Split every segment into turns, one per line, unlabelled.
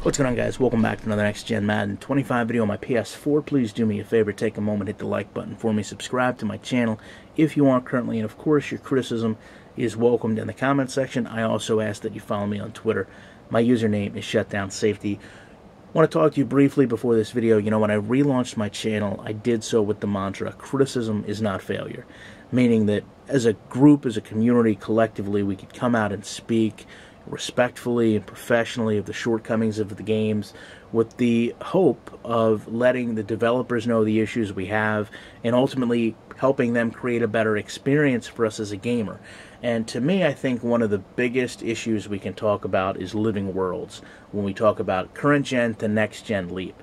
What's going on, guys? Welcome back to another Next Gen Madden 25 video on my PS4. Please do me a favor, take a moment, hit the like button for me, subscribe to my channel if you aren't currently, and of course your criticism is welcomed in the comment section. I also ask that you follow me on Twitter. My username is ShutdownSafety. I want to talk to you briefly before this video. You know, when I relaunched my channel, I did so with the mantra, criticism is not failure. Meaning that as a group, as a community, collectively, we could come out and speak respectfully and professionally of the shortcomings of the games, with the hope of letting the developers know the issues we have and ultimately helping them create a better experience for us as a gamer. And to me, I think one of the biggest issues we can talk about is living worlds when we talk about current gen to next gen leap.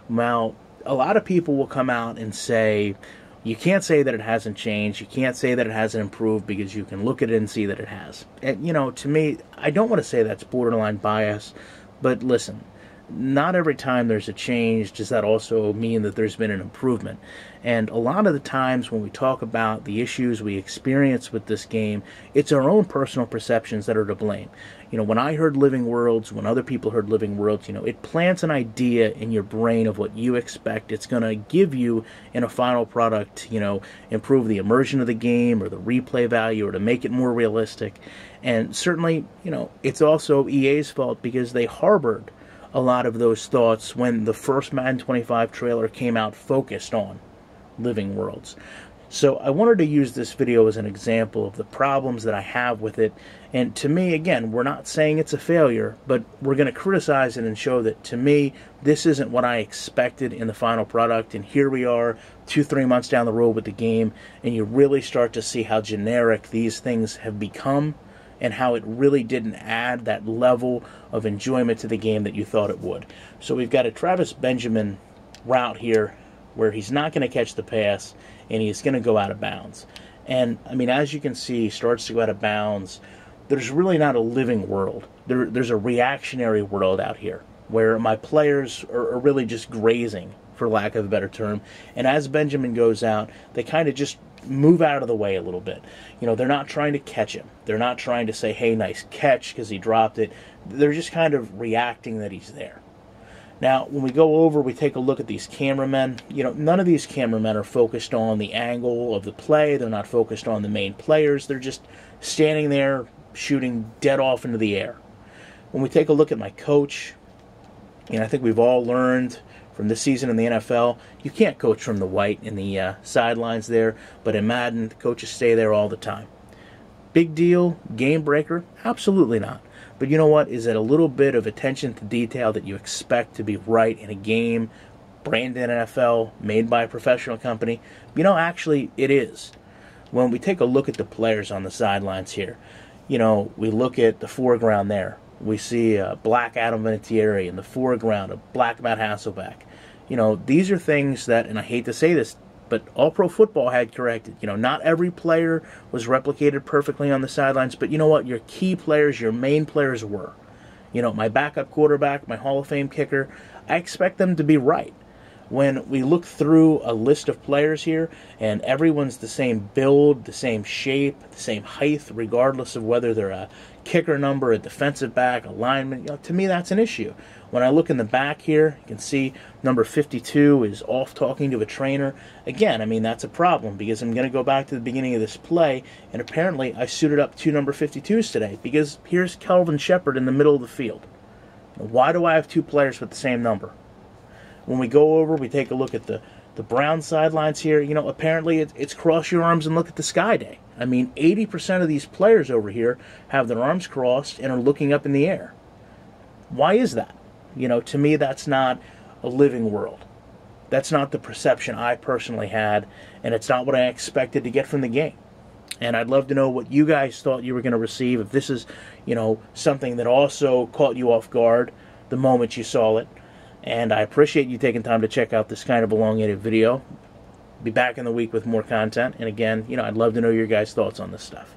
Now, a lot of people will come out and say, you can't say that it hasn't changed. You can't say that it hasn't improved because you can look at it and see that it has. And, you know, to me, I don't want to say that's borderline bias, but listen, not every time there's a change does that also mean that there's been an improvement. And a lot of the times when we talk about the issues we experience with this game, it's our own personal perceptions that are to blame. You know, when I heard Living Worlds, when other people heard Living Worlds, you know, it plants an idea in your brain of what you expect it's going to give you in a final product, you know, improve the immersion of the game or the replay value or to make it more realistic. And certainly, you know, it's also EA's fault because they harbored a lot of those thoughts when the first Madden 25 trailer came out focused on Living Worlds. So I wanted to use this video as an example of the problems that I have with it. And to me, again, we're not saying it's a failure, but we're going to criticize it and show that, to me, this isn't what I expected in the final product. And here we are 2-3 months down the road with the game, and you really start to see how generic these things have become and how it really didn't add that level of enjoyment to the game that you thought it would. So we've got a Travis Benjamin route here where he's not going to catch the pass and he's going to go out of bounds. And, I mean, as you can see, he starts to go out of bounds. There's really not a living world. There's a reactionary world out here where my players are really just grazing, for lack of a better term. And as Benjamin goes out, they kind of just move out of the way a little bit. You know, they're not trying to catch him. They're not trying to say, hey, nice catch, because he dropped it. They're just kind of reacting that he's there. Now, when we go over, we take a look at these cameramen. You know, none of these cameramen are focused on the angle of the play. They're not focused on the main players. They're just standing there shooting dead off into the air. When we take a look at my coach, you know, I think we've all learned from this season in the NFL, you can't coach from the white in the sidelines there, but in Madden, the coaches stay there all the time. Big deal? Game breaker? Absolutely not. But you know what? Is it a little bit of attention to detail that you expect to be right in a game, branded NFL, made by a professional company? You know, actually, it is. When we take a look at the players on the sidelines here, you know, we look at the foreground there. We see a black Adam Vinatieri in the foreground, a black Matt Hasselbeck. You know, these are things that, and I hate to say this, but All Pro Football had corrected. You know, not every player was replicated perfectly on the sidelines, but you know what? Your key players, your main players were. You know, my backup quarterback, my Hall of Fame kicker, I expect them to be right. When we look through a list of players here, and everyone's the same build, the same shape, the same height, regardless of whether they're a kicker number, a defensive back, a lineman, you know, to me that's an issue. When I look in the back here, you can see number 52 is off talking to a trainer. Again, I mean, that's a problem because I'm going to go back to the beginning of this play, and apparently I suited up 2 number 52s today because here's Kelvin Shepard in the middle of the field. Why do I have 2 players with the same number? When we go over, we take a look at the Brown sidelines here. You know, apparently it's cross your arms and look at the sky day. I mean, 80% of these players over here have their arms crossed and are looking up in the air. Why is that? You know, to me, that's not a living world. That's not the perception I personally had, and it's not what I expected to get from the game. And I'd love to know what you guys thought you were going to receive, if this is, you know, something that also caught you off guard the moment you saw it. And I appreciate you taking time to check out this kind of elongated video. Be back in the week with more content. And again, you know, I'd love to know your guys' thoughts on this stuff.